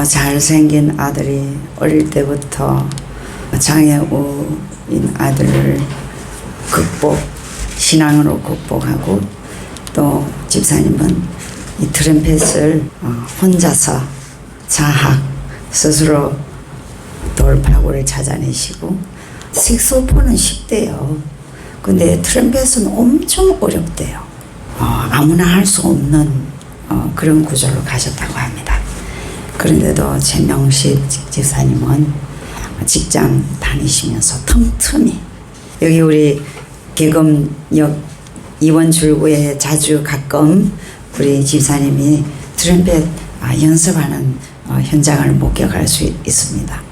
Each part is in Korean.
잘생긴 아들이 어릴 때부터 장애우인 아들을 신앙으로 극복하고, 또 집사님은 이 트럼펫을 혼자서 자학 스스로 돌파구를 찾아내시고, 색소폰은 쉽대요. 근데 트럼펫은 엄청 어렵대요. 아무나 할 수 없는 그런 구조로 가셨다고 합니다. 그런데도 최명식 집사님은 직장 다니시면서 틈틈이, 여기 우리 계금역 이원 출구에 자주 가끔 우리 집사님이 트럼펫 연습하는 현장을 목격할 수 있습니다.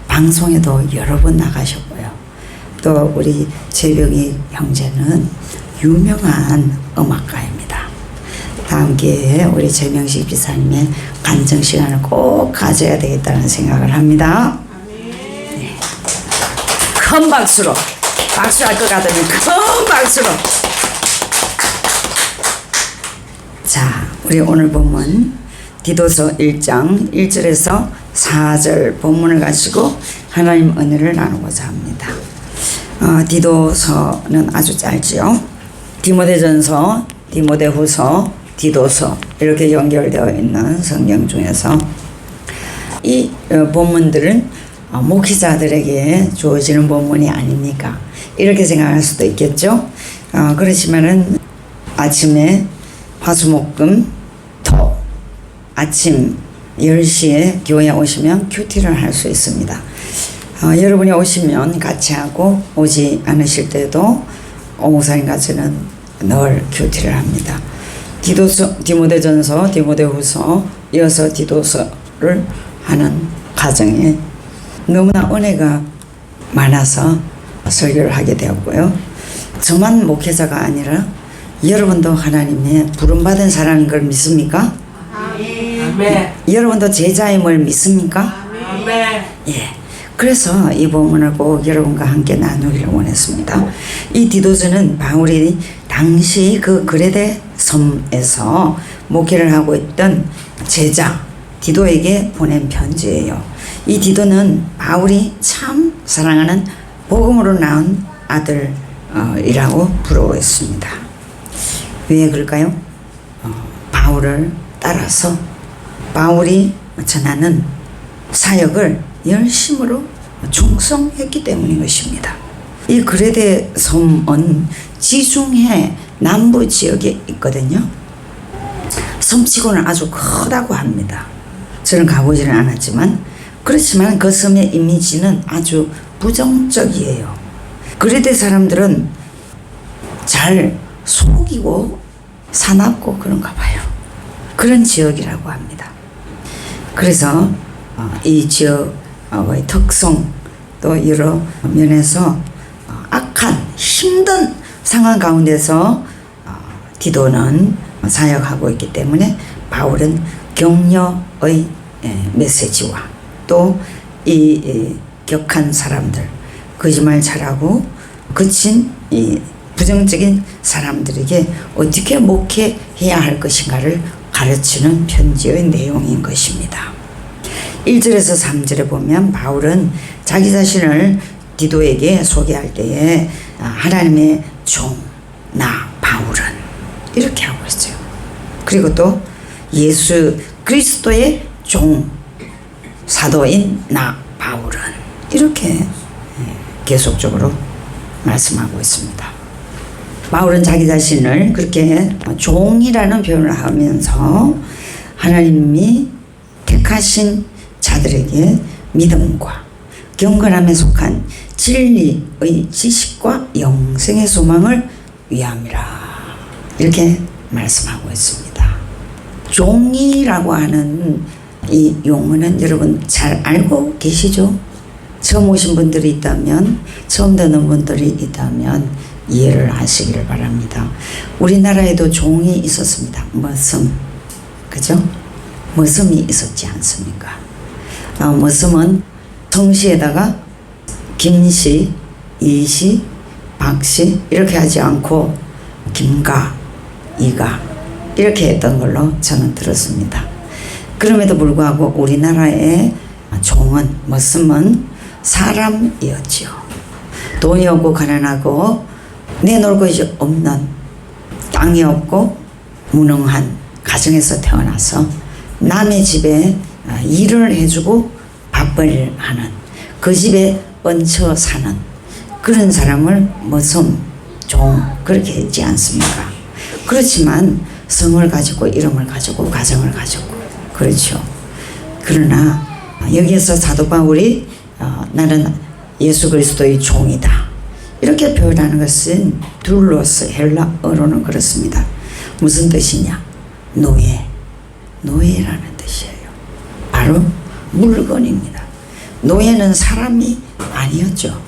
방송에도 여러 번 나가셨고요. 또 우리 최병희 형제는 유명한 음악가입니다. 다음 기회에 우리 최명식 집사님의 간증 시간을 꼭 가져야 되겠다는 생각을 합니다. 네. 큰 박수로, 박수할 것 같으면 큰 박수로. 자, 우리 오늘 본문 디도서 1장 1절에서 4절 본문을 가지고 하나님 은혜를 나누고자 합니다. 디도서는 아주 짧지요. 디모데전서, 디모데후서, 디도서 이렇게 연결되어 있는 성경 중에서 이 본문들은 목회자들에게 주어지는 본문이 아닙니까? 이렇게 생각할 수도 있겠죠. 그렇지만은 아침에 화수목금 토 아침 10시에 교회에 오시면 큐티를 할 수 있습니다. 여러분이 오시면 같이 하고, 오지 않으실 때도 오목사님 같이는 늘 큐티를 합니다. 디모데전서, 디모데후서, 이어서 디도서를 하는 과정에 너무나 은혜가 많아서 설교를 하게 되었고요. 저만 목회자가 아니라 여러분도 하나님의 부름받은 사람인 걸 믿습니까? 아멘. 여러분도 제자임을 믿습니까? 아멘. 예. 그래서 이 본문을 꼭 여러분과 함께 나누기를 원했습니다. 이 디도서는 바울이 당시 그 그레데 섬에서 목회를 하고 있던 제자 디도에게 보낸 편지예요. 이 디도는 바울이 참 사랑하는 복음으로 낳은 아들이라고 부르었습니다. 왜 그럴까요? 바울을 따라서 바울이 전하는 사역을 열심으로 충성했기 때문인 것입니다. 이 그레데 섬은 지중해 남부 지역에 있거든요. 섬치고는 아주 크다고 합니다. 저는 가보지는 않았지만, 그렇지만 그 섬의 이미지는 아주 부정적이에요. 그레데 사람들은 잘 속이고 사납고 그런가 봐요. 그런 지역이라고 합니다. 그래서 이 지역의 특성, 또 여러 면에서 악한 힘든 상황 가운데서 디도는 사역하고 있기 때문에 바울은 격려의 메시지와 또 이 격한 사람들, 거짓말 잘하고 거친 이 부정적인 사람들에게 어떻게 목회해야 할 것인가를 가르치는 편지의 내용인 것입니다. 1절에서 3절에 보면 바울은 자기 자신을 디도에게 소개할 때에 하나님의 종, 나 바울은 이렇게 하고 있어요. 그리고 또 예수 그리스도의 종, 사도인 나 바울은 이렇게 계속적으로 말씀하고 있습니다. 바울은 자기 자신을 그렇게 종이라는 표현을 하면서 하나님이 택하신 자들에게 믿음과 경건함에 속한 진리의 지식과 영생의 소망을 위함이라 이렇게 말씀하고 있습니다. 종이라고 하는 이 용어는 여러분 잘 알고 계시죠? 처음 오신 분들이 있다면, 처음 듣는 분들이 있다면 이해를 하시기를 바랍니다. 우리나라에도 종이 있었습니다. 머슴, 그죠? 머슴이 있었지 않습니까? 머슴은 성씨에다가 김씨, 이씨, 박씨 이렇게 하지 않고 김가, 이가 이렇게 했던 걸로 저는 들었습니다. 그럼에도 불구하고 우리나라의 종은 머슴은 사람이었지요. 돈이 없고 가난하고 내놓을 것이 없는, 땅이 없고 무능한 가정에서 태어나서 남의 집에 일을 해주고 밥벌이를 하는, 그 집에 얹혀 사는 그런 사람을 머슴, 종 그렇게 했지 않습니까? 그렇지만 성을 가지고 이름을 가지고 가정을 가지고 그렇죠. 그러나 여기에서 사도 바울이 나는 예수 그리스도의 종이다 이렇게 표현하는 것은 둘로스, 헬라어로는 그렇습니다. 무슨 뜻이냐? 노예라는 뜻이에요. 바로 물건입니다. 노예는 사람이 아니었죠.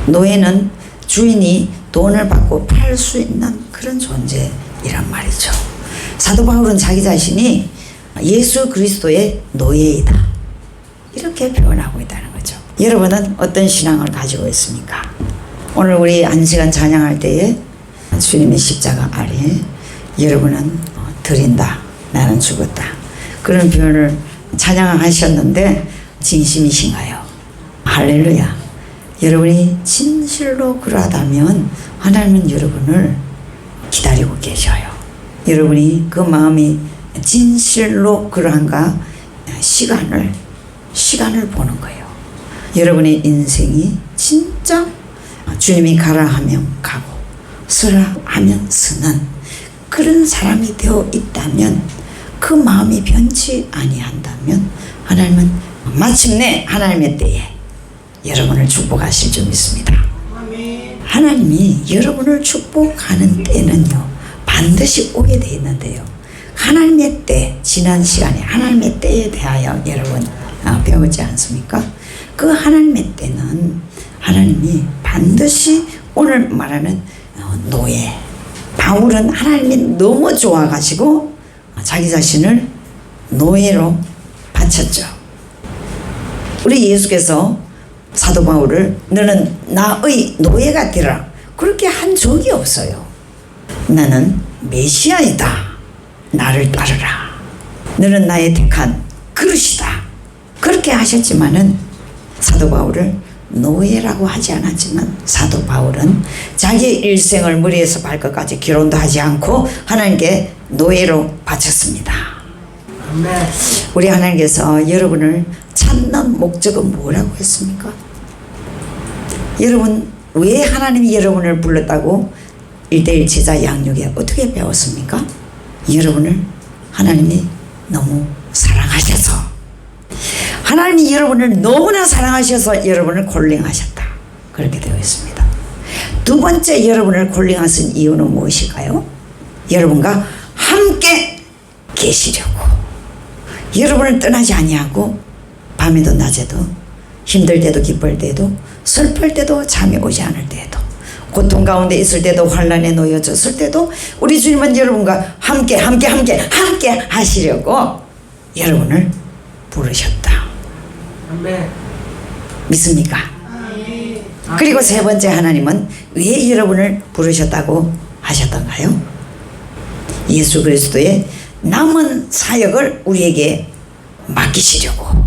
노예는 주인이 돈을 받고 팔 수 있는 그런 존재이란 말이죠. 사도 바울은 자기 자신이 예수 그리스도의 노예이다 이렇게 표현하고 있다는 거죠. 여러분은 어떤 신앙을 가지고 있습니까? 오늘 우리 안식안 찬양할 때에 주님의 십자가 아래 여러분은 드린다, 나는 죽었다 그런 표현을 찬양하셨는데 진심이신가요? 할렐루야. 여러분이 진실로 그러하다면 하나님은 여러분을 기다리고 계셔요. 여러분이 그 마음이 진실로 그러한가 시간을 보는 거예요. 여러분의 인생이 진짜 주님이 가라 하면 가고 서라 하면 서는 그런 사람이 되어 있다면, 그 마음이 변치 아니한다면 하나님은 마침내 하나님의 때에 여러분을 축복하실 줄 믿습니다. 하나님이 여러분을 축복하는 때는요 반드시 오게 되어 있는데요, 하나님의 때, 지난 시간에 하나님의 때에 대하여 여러분 배우지 않습니까? 그 하나님의 때는 하나님이 반드시 오늘 말하는 노예, 바울은 하나님이 너무 좋아가지고 자기 자신을 노예로 바쳤죠. 우리 예수께서 사도 바울을 너는 나의 노예가 되라 그렇게 한 적이 없어요. 나는 메시아이다, 나를 따르라, 너는 나의 택한 그릇이다 그렇게 하셨지만은 사도 바울을 노예라고 하지 않았지만 사도 바울은 자기의 일생을 머리에서 발끝까지 결혼도 하지 않고 하나님께 노예로 바쳤습니다. 우리 하나님께서 여러분을 찾는 목적은 뭐라고 했습니까? 여러분 왜 하나님이 여러분을 불렀다고 1:1 제자 양육에 어떻게 배웠습니까? 여러분을 하나님이 너무 사랑하셔서, 하나님이 여러분을 너무나 사랑하셔서 여러분을 콜링하셨다 그렇게 되어 있습니다. 두 번째 여러분을 콜링하신 이유는 무엇일까요? 여러분과 함께 계시려고, 여러분을 떠나지 아니하고 밤에도 낮에도 힘들 때도 기쁠 때도 슬플 때도 잠이 오지 않을 때에도 고통 가운데 있을 때도 환난에 놓여졌을 때도 우리 주님은 여러분과 함께 하시려고 여러분을 부르셨다. 믿습니까? 그리고 세 번째 하나님은 왜 여러분을 부르셨다고 하셨던가요? 예수 그리스도의 남은 사역을 우리에게 맡기시려고,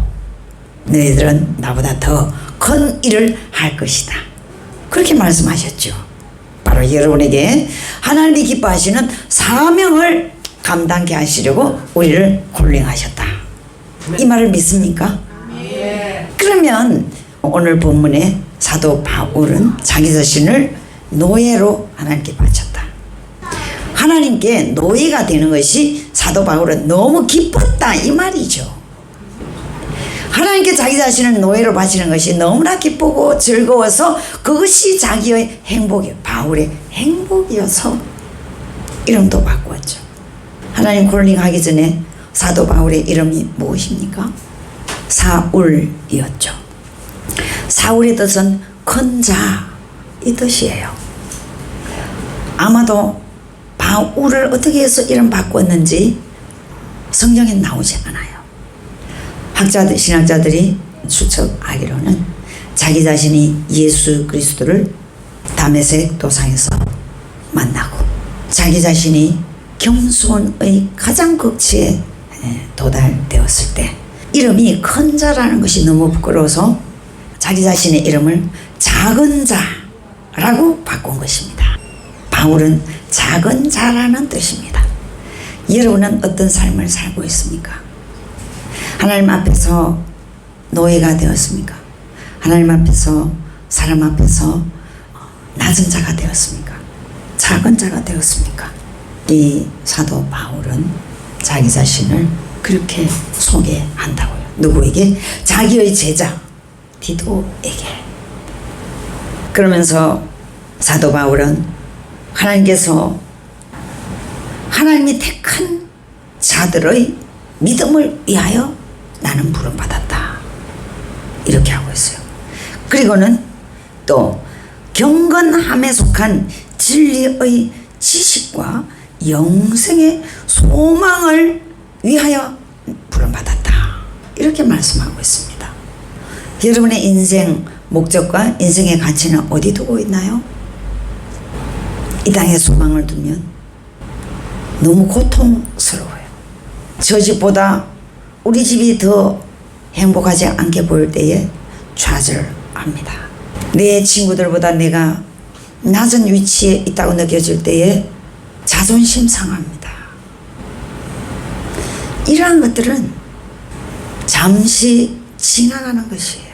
너희들은 나보다 더 큰 일을 할 것이다 그렇게 말씀하셨죠. 바로 여러분에게 하나님이 기뻐하시는 사명을 감당케 하시려고 우리를 콜링하셨다. 이 말을 믿습니까? 그러면 오늘 본문에 사도 바울은 자기 자신을 노예로 하나님께 바쳤다. 하나님께 노예가 되는 것이 사도 바울은 너무 기뻤다 이 말이죠. 하나님께 자기 자신을 노예로 바치는 것이 너무나 기쁘고 즐거워서 그것이 자기의 행복이에요. 바울의 행복이어서 이름도 바꾸었죠. 하나님 콜링하기 전에 사도 바울의 이름이 무엇입니까? 사울이었죠. 사울의 뜻은 큰 자 이 뜻이에요. 아마도 바울을 어떻게 해서 이름 바꿨는지 성경에 나오지 않아요. 신학자들이 추측하기로는 자기 자신이 예수 그리스도를 다메섹 도상에서 만나고 자기 자신이 겸손의 가장 극치에 도달되었을 때 이름이 큰 자라는 것이 너무 부끄러워서 자기 자신의 이름을 작은 자라고 바꾼 것입니다. 바울은 작은 자라는 뜻입니다. 여러분은 어떤 삶을 살고 있습니까? 하나님 앞에서 노예가 되었습니까? 하나님 앞에서, 사람 앞에서 낮은 자가 되었습니까? 작은 자가 되었습니까? 이 사도 바울은 자기 자신을 그렇게 소개한다고요. 누구에게? 자기의 제자 디도에게. 그러면서 사도 바울은 하나님께서 하나님이 택한 자들의 믿음을 위하여 나는 부름받았다, 이렇게 하고 있어요. 그리고는 또 경건함에 속한 진리의 지식과 영생의 소망을 위하여 부름받았다, 이렇게 말씀하고 있습니다. 여러분의 인생 목적과 인생의 가치는 어디 두고 있나요? 이 땅에 소망을 두면 너무 고통스러워요. 저 집보다 우리 집이 더 행복하지 않게 보일 때에 좌절합니다. 내 친구들보다 내가 낮은 위치에 있다고 느껴질 때에 자존심 상합니다. 이러한 것들은 잠시 지나가는 것이에요.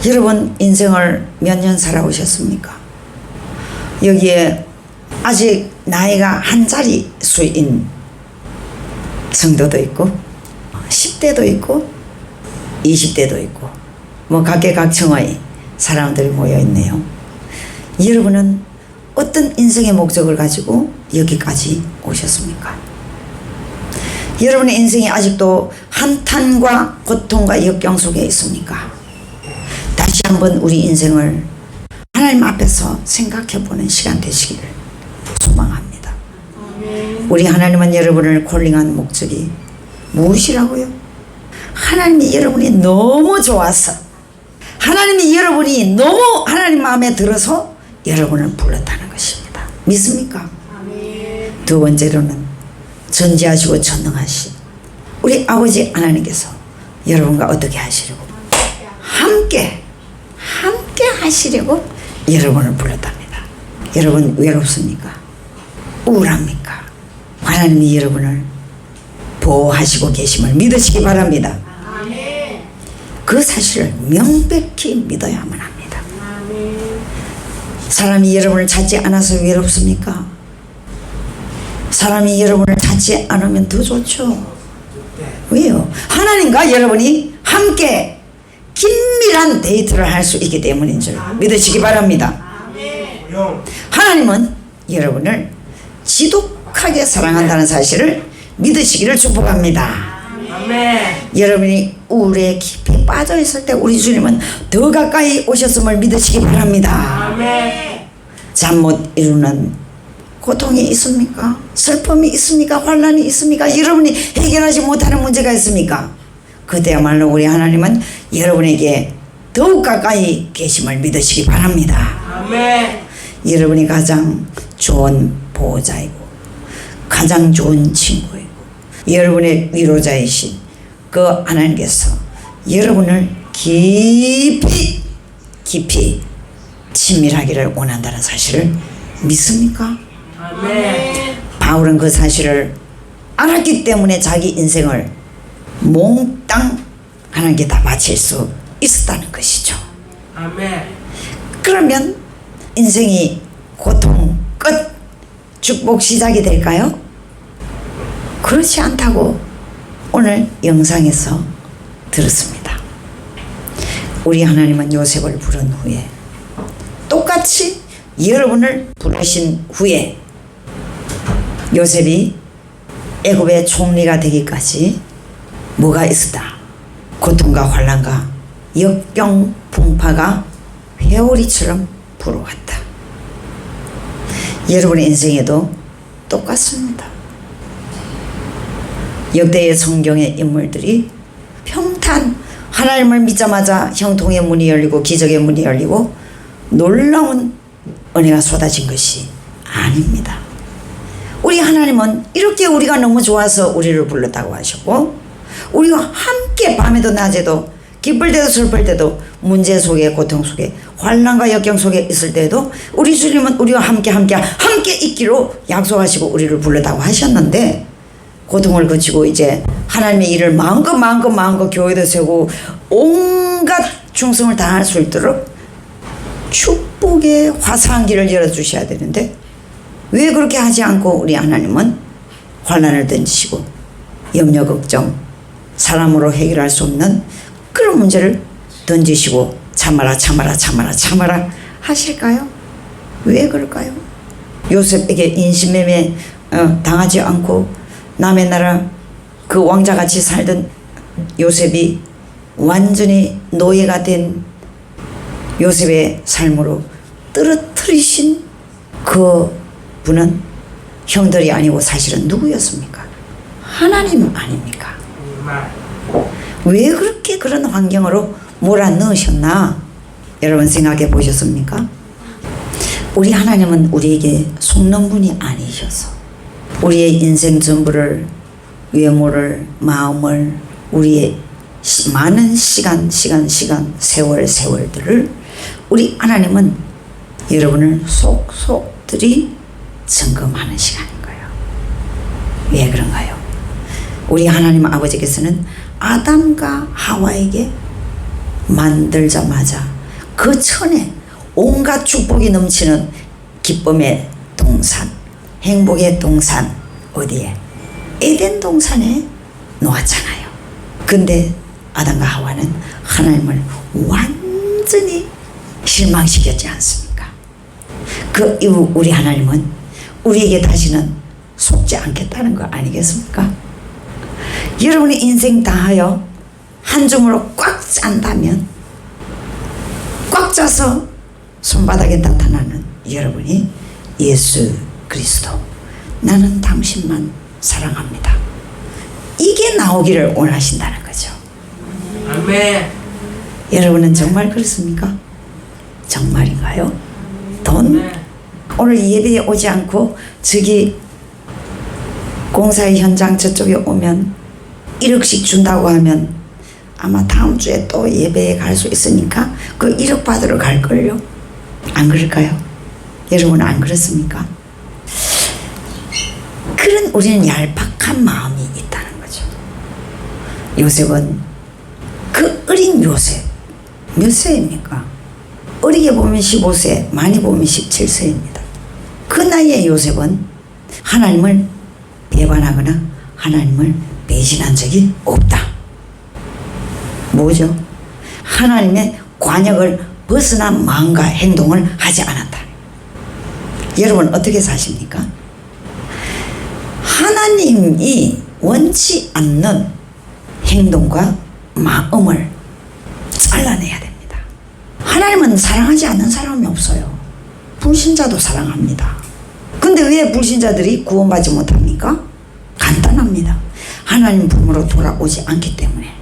여러분 인생을 몇 년 살아오셨습니까? 여기에 아직 나이가 한 자리 수인 성도도 있고 10대도 있고 20대도 있고 뭐 각계각층의 사람들이 모여 있네요. 여러분은 어떤 인생의 목적을 가지고 여기까지 오셨습니까? 여러분의 인생이 아직도 한탄과 고통과 역경 속에 있습니까? 다시 한번 우리 인생을 하나님 앞에서 생각해 보는 시간 되시기를 소망합니다. 우리 하나님은 여러분을 콜링한 목적이 무엇이라고요? 하나님이 여러분이 너무 좋아서, 하나님이 여러분이 너무 하나님 마음에 들어서 여러분을 불렀다는 것입니다. 믿습니까? 두 번째로는 전지하시고 전능하신 우리 아버지 하나님께서 여러분과 어떻게 하시려고? 함께 하시려고 여러분을 불렀답니다. 여러분 외롭습니까? 우울합니까? 하나님이 여러분을 보호하시고 계심을 믿으시기 바랍니다. 그 사실을 명백히 믿어야만 합니다. 사람이 여러분을 찾지 않아서 외롭습니까? 사람이 여러분을 찾지 않으면 더 좋죠. 왜요? 하나님과 여러분이 함께 긴밀한 데이트를 할 수 있기 때문인 줄 믿으시기 바랍니다. 하나님은 여러분을 지독하게 사랑한다는 사실을 믿으시기를 축복합니다. 여러분이 우울에 깊이 빠져 있을 때 우리 주님은 더 가까이 오셨음을 믿으시기 바랍니다. 잠 못 이루는 고통이 있습니까? 슬픔이 있습니까? 환난이 있습니까? 여러분이 해결하지 못하는 문제가 있습니까? 그때야말로 우리 하나님은 여러분에게 더욱 가까이 계심을 믿으시기 바랍니다. 여러분이 가장 좋은 보호자이고 가장 좋은 친구이고 여러분의 위로자이신 그 하나님께서 여러분을 깊이 친밀하기를 원한다는 사실을 믿습니까? 바울은 그 사실을 알았기 때문에 자기 인생을 몽땅 하나님께 다 바칠 수 있었다는 것이죠. 그러면 인생이 고통 끝, 축복 시작이 될까요? 그렇지 않다고 오늘 영상에서 들었습니다. 우리 하나님은 요셉을 부른 후에 똑같이 여러분을 부르신 후에 요셉이 애굽의 총리가 되기까지 뭐가 있었다? 고통과 환난과 역경 풍파가 회오리처럼 불어왔다. 여러분의 인생에도 똑같습니다. 역대의 성경의 인물들이 평탄 하나님을 믿자마자 형통의 문이 열리고 기적의 문이 열리고 놀라운 은혜가 쏟아진 것이 아닙니다. 우리 하나님은 이렇게 우리가 너무 좋아서 우리를 불렀다고 하셨고, 우리와 함께 밤에도 낮에도 기쁠 때도 슬플 때도 문제 속에 고통 속에 환난과 역경 속에 있을 때도 우리 주님은 우리와 함께 있기로 약속하시고 우리를 불렀다고 하셨는데, 고통을 거치고 이제 하나님의 일을 마음껏 교회도 세우고 온갖 충성을 다할 수 있도록 축복의 화사한 길을 열어주셔야 되는데, 왜 그렇게 하지 않고 우리 하나님은 환난을 던지시고 염려 걱정 사람으로 해결할 수 없는 그런 문제를 던지시고 참아라 하실까요? 왜 그럴까요? 요셉에게 인신매매 당하지 않고 남의 나라 그 왕자같이 살던 요셉이 완전히 노예가 된 요셉의 삶으로 떨어뜨리신 그 분은 형들이 아니고 사실은 누구였습니까? 하나님 아닙니까? 왜 그렇게 그런 환경으로 몰아넣으셨나? 여러분 생각해 보셨습니까? 우리 하나님은 우리에게 속는 분이 아니셔서 우리의 인생 전부를, 외모를, 마음을, 우리의 많은 세월들을 우리 하나님은 여러분을 속속들이 점검하는 시간인 거예요. 왜 그런가요? 우리 하나님 아버지께서는 아담과 하와에게 만들자마자 그 전에 온갖 축복이 넘치는 기쁨의 동산, 행복의 동산, 어디에? 에덴 동산에 놓았잖아요. 근데 아담과 하와는 하나님을 완전히 실망시켰지 않습니까? 그 이후 우리 하나님은 우리에게 다시는 속지 않겠다는 거 아니겠습니까? 여러분의 인생 다하여 한 줌으로 꽉 짠다면, 꽉 짜서 손바닥에 나타나는 여러분이 예수 그리스도, 나는 당신만 사랑합니다, 이게 나오기를 원하신다는 거죠. 아멘. 여러분은 정말 그렇습니까? 정말인가요? 돈? 오늘 예배에 오지 않고 저기 공사의 현장 저쪽에 오면 1억씩 준다고 하면 아마 다음 주에 또 예배에 갈 수 있으니까 그 1억 받으러 갈걸요? 안 그럴까요? 여러분 안 그렇습니까? 그런 우리는 얄팍한 마음이 있다는 거죠. 요셉은 그 어린 요셉 몇 세입니까? 어리게 보면 15세, 많이 보면 17세입니다. 그 나이에 요셉은 하나님을 배반하거나 하나님을 배신한 적이 없다. 뭐죠? 하나님의 관역을 벗어난 마음과 행동을 하지 않았다. 여러분 어떻게 사십니까? 하나님이 원치 않는 행동과 마음을 잘라내야 됩니다. 하나님은 사랑하지 않는 사람이 없어요. 불신자도 사랑합니다. 근데 왜 불신자들이 구원받지 못합니까? 간단합니다. 하나님 품으로 돌아오지 않기 때문에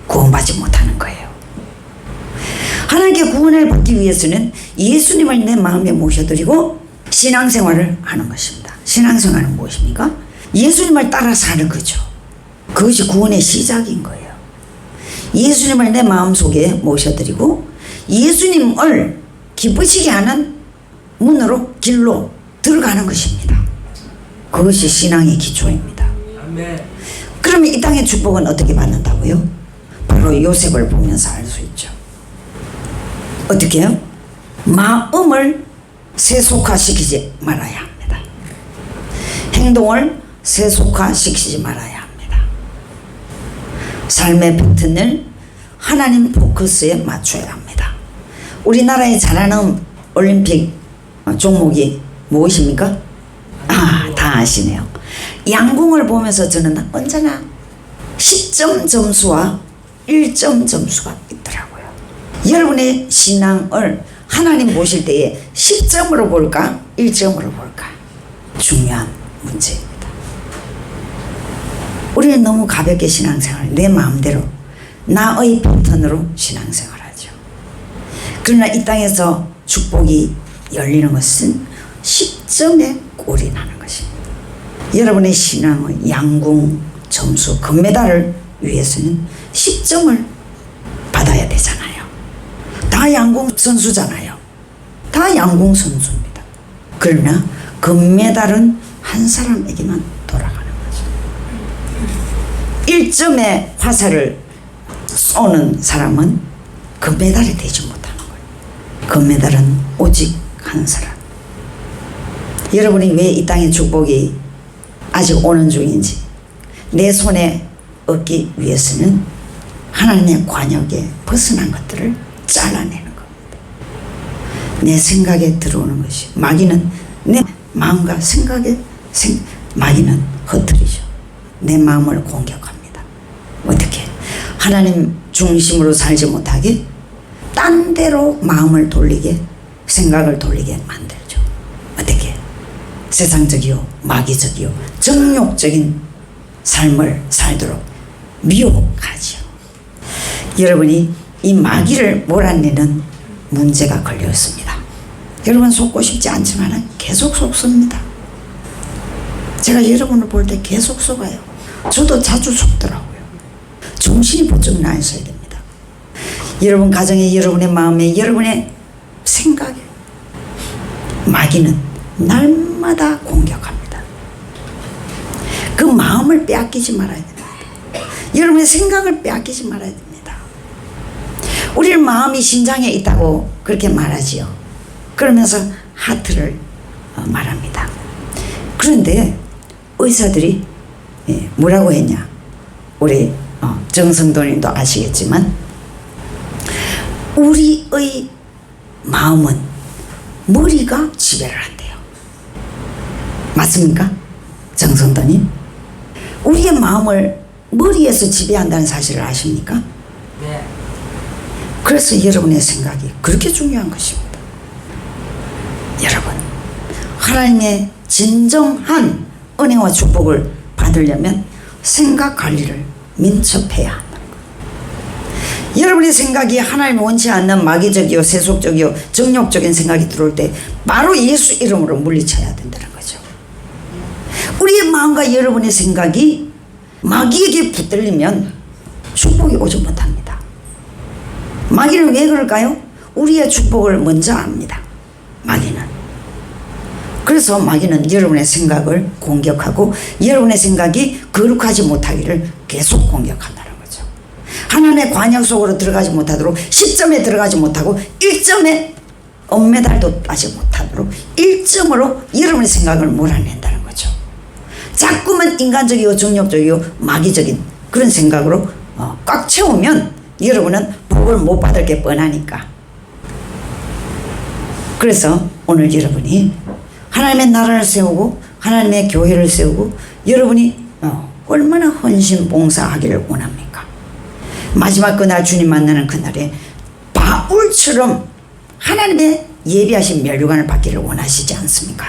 구원받지 못하는 거예요. 하나님께 구원을 받기 위해서는 예수님을 내 마음에 모셔드리고 신앙생활을 하는 것입니다. 신앙생활은 무엇입니까? 예수님을 따라 사는 거죠. 그것이 구원의 시작인 거예요. 예수님을 내 마음속에 모셔드리고 예수님을 기쁘시게 하는 문으로 길로 들어가는 것입니다. 그것이 신앙의 기초입니다. 그러면 이 땅의 축복은 어떻게 받는다고요? 바로 요셉을 보면서 알 수 있죠. 어떻게 해요? 마음을 세속화시키지 말아야 합니다. 행동을 세속화시키지 말아야 합니다. 삶의 패턴을 하나님 포커스에 맞춰야 합니다. 우리나라에 잘하는 올림픽 종목이 무엇입니까? 다 아시네요. 양궁을 보면서 저는 언제나 10점 점수와 1점 점수가 있더라고요. 여러분의 신앙을 하나님 보실 때에 10점으로 볼까 1점으로 볼까 중요한 문제입니다. 우리는 너무 가볍게 신앙생활, 내 마음대로 나의 패턴으로 신앙생활하죠. 그러나 이 땅에서 축복이 열리는 것은 10점에 꼴이 나는 것입니다. 여러분의 신앙의 양궁 점수 금메달을 위해서는 10점을 받아야 되잖아요. 다 양궁 선수잖아요. 다 양궁 선수입니다. 그러나 금메달은 한 사람에게만 돌아가는 거죠. 1점의 화살을 쏘는 사람은 금메달이 되지 못하는 거예요. 금메달은 오직 한 사람. 여러분이 왜 이 땅의 축복이 아직 오는 중인지 내 손에 얻기 위해서는 하나님의 관역에 벗어난 것들을 잘라내는 겁니다. 내 생각에 들어오는 것이 마귀는 내 마음과 생각에 마귀는 흩트리죠. 내 마음을 공격합니다. 어떻게? 하나님 중심으로 살지 못하게 딴 데로 마음을 돌리게 생각을 돌리게 만들죠. 어떻게? 세상적이요 마귀적이요 정욕적인 삶을 살도록 미혹하죠. 여러분이 이 마귀를 몰아내는 문제가 걸렸습니다. 여러분 속고 싶지 않지만 계속 속습니다. 제가 여러분을 볼 때 계속 속아요. 저도 자주 속더라고요. 정신이 번쩍 나 있어야 됩니다. 여러분 가정에, 여러분의 마음에, 여러분의 생각에 마귀는 날마다 공격합니다. 그 마음을 빼앗기지 말아야 됩니다. 여러분의 생각을 빼앗기지 말아야 됩니다. 우리는 마음이 심장에 있다고 그렇게 말하지요. 그러면서 하트를 말합니다. 그런데 의사들이 뭐라고 했냐? 우리 정성도님도 아시겠지만 우리의 마음은 머리가 지배를 한대요. 맞습니까? 정성도님? 우리의 마음을 머리에서 지배한다는 사실을 아십니까? 네. 그래서 여러분의 생각이 그렇게 중요한 것입니다. 여러분, 하나님의 진정한 은혜와 축복을 받으려면 생각 관리를 민첩해야 한다는 거예요. 여러분의 생각이 하나님이 원치 않는 마귀적이요 세속적이요 정욕적인 생각이 들어올 때 바로 예수 이름으로 물리쳐야 된다는 거죠. 우리의 마음과 여러분의 생각이 마귀에게 붙들리면 축복이 오지 못합니다. 마귀는 왜 그럴까요? 우리의 축복을 먼저 압니다. 마귀는. 그래서 마귀는 여러분의 생각을 공격하고 여러분의 생각이 거룩하지 못하기를 계속 공격한다는 거죠. 하나님의 관역 속으로 들어가지 못하도록 10점에 들어가지 못하고 1점에 은메달도 따지 못하도록 1점으로 여러분의 생각을 몰아낸다는 거죠. 자꾸만 인간적이고 정욕적이고 마귀적인 그런 생각으로 꽉 채우면 여러분은 복을 못 받을 게 뻔하니까. 그래서 오늘 여러분이 하나님의 나라를 세우고 하나님의 교회를 세우고 여러분이 얼마나 헌신 봉사하기를 원합니까? 마지막 그날 주님 만나는 그날에 바울처럼 하나님의 예비하신 멸류관을 받기를 원하시지 않습니까?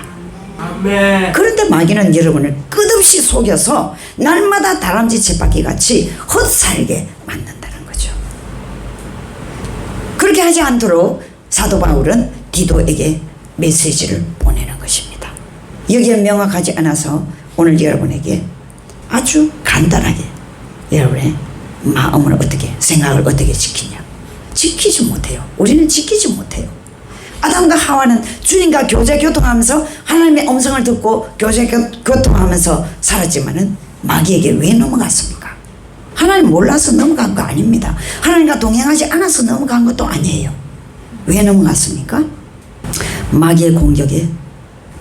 아멘. 그런데 마귀는 여러분을 끝없이 속여서 날마다 다람쥐 쳇바퀴 같이 헛살게 만든다는 거죠. 그렇게 하지 않도록 사도 바울은 디도에게 메시지를 보내는 것입니다. 여기에 명확하지 않아서 오늘 여러분에게 아주 간단하게 여러분의 마음을 어떻게, 생각을 어떻게 지키냐. 지키지 못해요. 우리는 지키지 못해요. 아담과 하와는 주님과 교제 교통하면서 하나님의 음성을 듣고 교제 교통하면서 살았지만은 마귀에게 왜 넘어갔습니까? 하나님 몰라서 넘어간 거 아닙니다. 하나님과 동행하지 않아서 넘어간 것도 아니에요. 왜 넘어갔습니까? 마귀의 공격에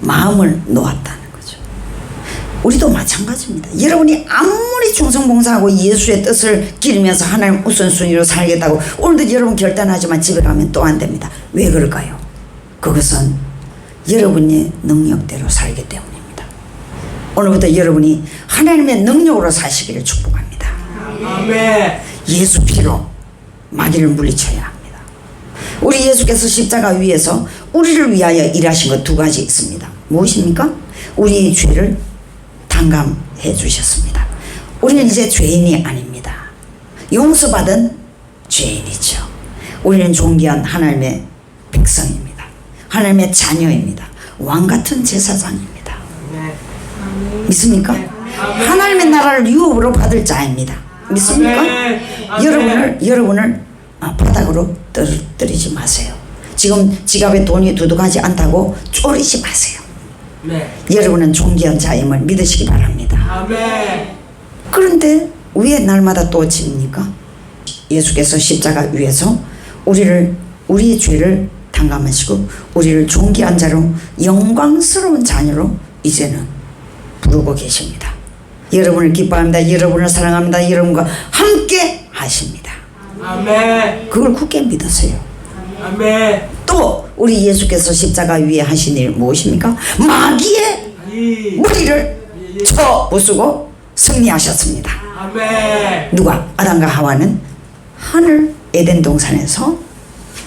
마음을 놓았다는 거죠. 우리도 마찬가지입니다. 여러분이 아무리 충성봉사하고 예수의 뜻을 기르면서 하나님 우선순위로 살겠다고 오늘도 여러분 결단하지만 집에 가면 또 안 됩니다. 왜 그럴까요? 그것은 여러분의 능력대로 살기 때문입니다. 오늘부터 여러분이 하나님의 능력으로 사시기를 축복합니다. 아멘. 예수 피로 마귀를 물리쳐야 합니다. 우리 예수께서 십자가 위에서 우리를 위하여 일하신 것 두 가지 있습니다. 무엇입니까? 우리의 죄를 탕감해 주셨습니다. 우리는 이제 죄인이 아닙니다. 용서받은 죄인이죠. 우리는 존귀한 하나님의 백성입니다. 하나님의 자녀입니다. 왕같은 제사장입니다. 아멘. 믿습니까? 하나님의 나라를 유업으로 받을 자입니다. 믿습니까? 여러분을 바닥으로 떨어뜨리지 마세요. 지금 지갑에 돈이 두둑하지 않다고 쪼리지 마세요. 네. 여러분은 존귀한 자임을 믿으시기 바랍니다. 아멘. 그런데 왜 날마다 또 집니까? 예수께서 십자가 위에서 우리의 죄를 탕감하시고 우리를 존귀한 자로 영광스러운 자녀로 이제는 부르고 계십니다. 여러분을 기뻐합니다. 여러분을 사랑합니다. 여러분과 함께 하십니다. 아멘. 그걸 굳게 믿으세요. 아멘. 또 우리 예수께서 십자가 위에 하신 일 무엇입니까? 마귀의 머리를 쳐 부수고 승리하셨습니다. 아멘. 누가? 아담과 하와는 하늘 에덴 동산에서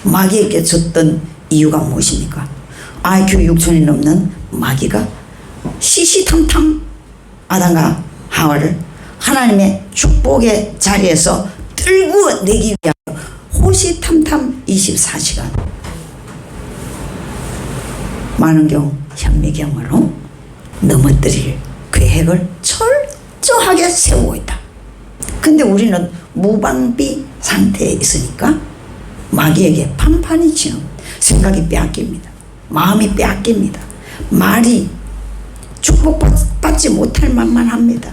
마귀에게 졌던 이유가 무엇입니까? IQ 6천이 넘는 마귀가 시시탐탐 아담과 하와를 하나님의 축복의 자리에서 끌고 내기 위하여 호시탐탐 24시간 만원경 현미경으로 넘어뜨릴 계획을 철저하게 세우고 있다. 근데 우리는 무방비 상태에 있으니까 마귀에게 판판이 치는 생각이 빼앗깁니다. 마음이 빼앗깁니다. 말이 축복받지 못할 만만 합니다.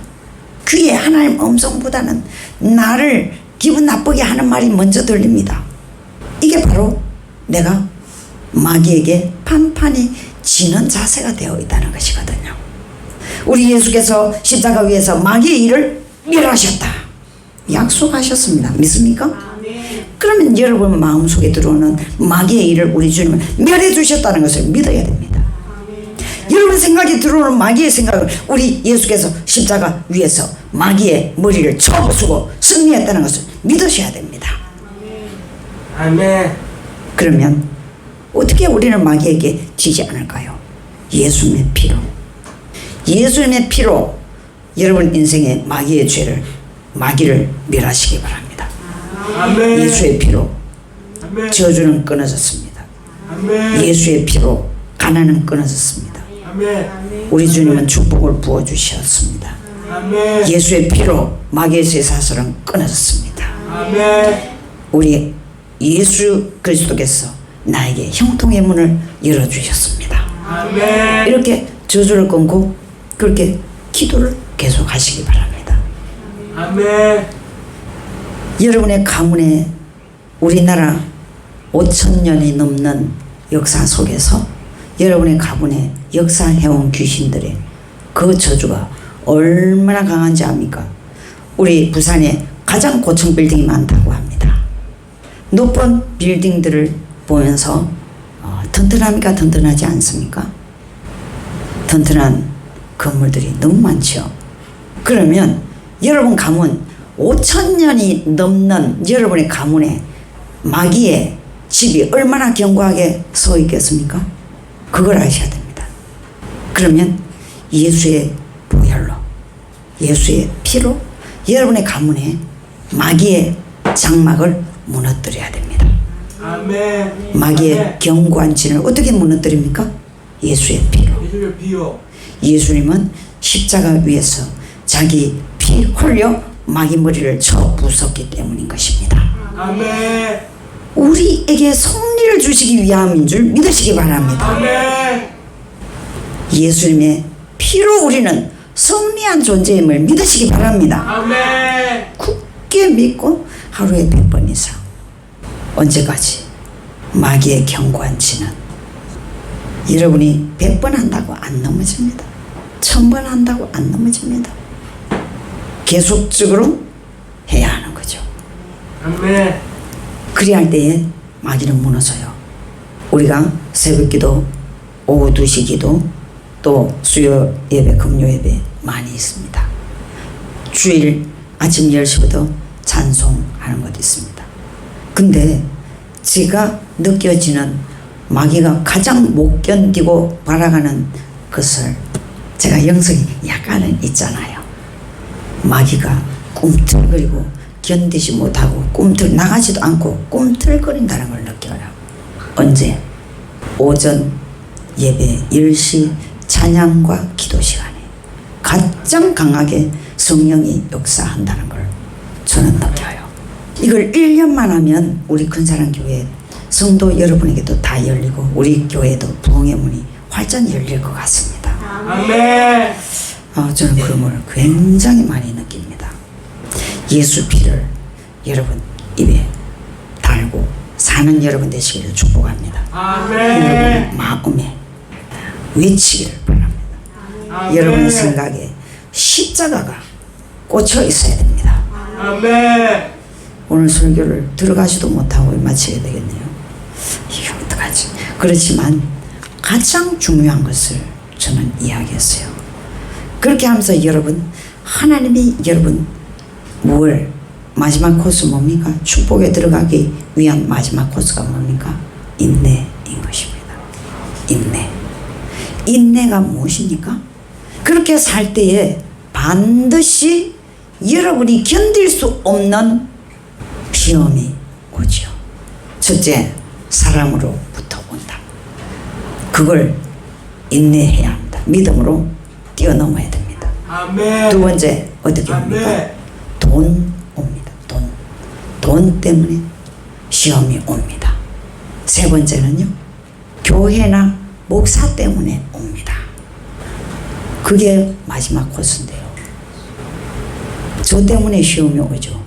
귀에 하나님 음성보다는 나를 기분 나쁘게 하는 말이 먼저 들립니다. 이게 바로 내가 마귀에게 판판이 지는 자세가 되어 있다는 것이거든요. 우리 예수께서 십자가 위에서 마귀의 일을 멸하셨다. 약속하셨습니다. 믿습니까? 그러면 여러분 마음속에 들어오는 마귀의 일을 우리 주님은 멸해 주셨다는 것을 믿어야 됩니다. 여러분 생각에 들어오는 마귀의 생각을 우리 예수께서 십자가 위에서 마귀의 머리를 쳐부수고 승리했다는 것을 믿으셔야 됩니다. 아멘. 그러면 어떻게 우리는 마귀에게 지지 않을까요? 예수님의 피로. 예수님의 피로 여러분 인생의 마귀를 멸하시기 바랍니다. 아멘. 예수의 피로 아멘. 저주는 끊어졌습니다. 아멘. 예수의 피로 가난은 끊어졌습니다. 아멘. 우리 주님은 축복을 부어주셨습니다. 아멘. 예수의 피로 마귀의 사슬은 끊어졌습니다. 아멘. 우리 예수 그리스도께서 나에게 형통의 문을 열어주셨습니다. 아멘. 이렇게 저주를 끊고 그렇게 기도를 계속 하시기 바랍니다. 아멘. 여러분의 가문에 우리나라 5,000년이 넘는 역사 속에서 여러분의 가문에 역사해온 귀신들의 그 저주가 얼마나 강한지 압니까? 우리 부산에 가장 고층 빌딩이 많다고 합니다. 높은 빌딩들을 보면서 튼튼합니까? 튼튼하지 않습니까? 튼튼한 건물들이 너무 많죠. 그러면 여러분 가문 5,000년이 넘는 여러분의 가문에 마귀의 집이 얼마나 견고하게 서 있겠습니까? 그걸 아셔야 됩니다. 그러면 예수의 보혈로 예수의 피로 여러분의 가문에 마귀의 장막을 무너뜨려야 됩니다. 아멘. 마귀의 아멘. 견고한 진을 어떻게 무너뜨립니까? 예수의 피로. 예수의 피요. 예수님은 십자가 위에서 자기 피 흘려 마귀 머리를 쳐 부쉈기 때문인 것입니다. 아멘. 우리에게 승리를 주시기 위함인 줄 믿으시기 바랍니다. 아멘. 예수님의 피로 우리는 승리한 존재임을 믿으시기 바랍니다. 아멘. 굳게 믿고 하루에 100번 이상. 언제까지? 마귀의 견고한 진은 여러분이 100번 한다고 안 넘어집니다. 1000번 한다고 안 넘어집니다. 계속적으로 해야 하는 거죠. 아멘. 그리 할 때에 마귀는 무너져요. 우리가 새벽기도, 오후 2시 기도, 또 수요 예배, 금요 예배 많이 있습니다. 주일 아침 10시부터 찬송하는 것도 있습니다. 근데 제가 느껴지는 마귀가 가장 못 견디고 바라가는 것을 제가 영성이 약간은 있잖아요. 마귀가 꿈틀거리고 견디지 못하고 나가지도 않고 꿈틀거린다는 걸 느껴요. 언제? 오전 예배 10시 찬양과 기도 시간에 가장 강하게 성령이 역사한다는 걸 저는 느껴요. 이걸 1년만 하면 우리 큰사랑교회 성도 여러분에게도 다 열리고 우리 교회도 부흥의 문이 활짝 열릴 것 같습니다. 아멘. 저는 그걸 굉장히 많이 느낍니다. 예수 피를 여러분 입에 달고 사는 여러분 되시기를 축복합니다. 아멘. 여러분 마음에 외치기를 바랍니다. 아멘. 여러분 생각에 십자가가 꽂혀 있어야 됩니다. 아멘. 오늘 설교를 들어가지도 못하고 마치게 되겠네요. 이게 어떡하지? 그렇지만 가장 중요한 것을 저는 이야기했어요. 그렇게 하면서 여러분 하나님이 여러분 뭘 마지막 코스 뭡니까? 축복에 들어가기 위한 마지막 코스가 뭡니까? 인내인 것입니다. 인내. 인내가 무엇입니까? 그렇게 살 때에 반드시 여러분이 견딜 수 없는 시험이 오죠. 첫째, 사람으로부터 온다. 그걸 인내해야 합니다. 믿음으로 뛰어넘어야 됩니다. 아멘. 두 번째, 어떻게 옵니까? 아멘. 돈 옵니다. 돈. 돈 때문에 시험이 옵니다. 세 번째는요, 교회나 목사 때문에 옵니다. 그게 마지막 코스인데요. 저 때문에 시험이 오죠.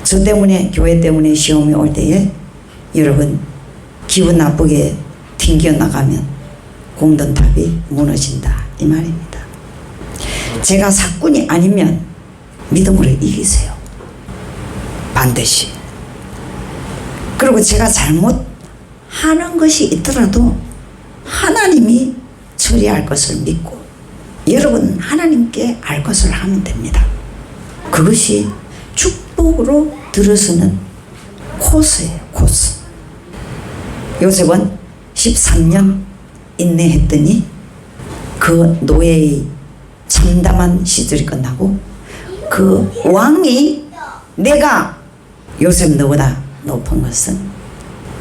저 때문에, 교회 때문에 시험이 올 때에 여러분 기분 나쁘게 튕겨나가면 공든탑이 무너진다 이 말입니다. 제가 사꾼이 아니면 믿음으로 이기세요. 반드시. 그리고 제가 잘못하는 것이 있더라도 하나님이 처리할 것을 믿고 여러분 하나님께 알 것을 하면 됩니다. 그것이 축복으로 들어서는 코스예요. 코스. 요셉은 13년 인내했더니 그 노예의 참담한 시절이 끝나고 그 왕이 내가 요셉 너보다 높은 것은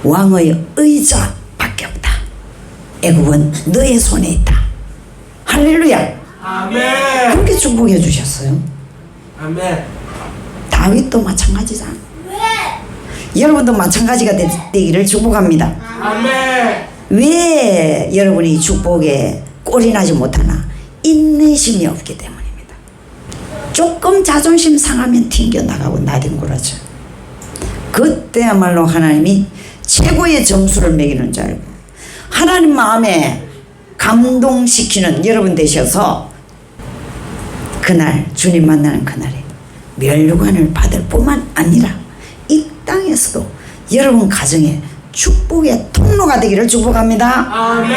왕의 의자밖에 없다. 애굽은 너의 손에 있다. 할렐루야. 아멘. 그렇게 축복해 주셨어요. 아멘. 다윗도 마찬가지잖아. 여러분도 마찬가지가 되기를 축복합니다. 아멘. 왜 여러분이 축복에 꼴이 나지 못하나? 인내심이 없기 때문입니다. 조금 자존심 상하면 튕겨나가고 나뒹굴어져. 그때야말로 하나님이 최고의 점수를 매기는 줄 알고 하나님 마음에 감동시키는 여러분 되셔서 그날 주님 만나는 그날에 멸관을 받을 뿐만 아니라 이 땅에서도 여러분 가정에 축복의 통로가 되기를 축복합니다. 아멘.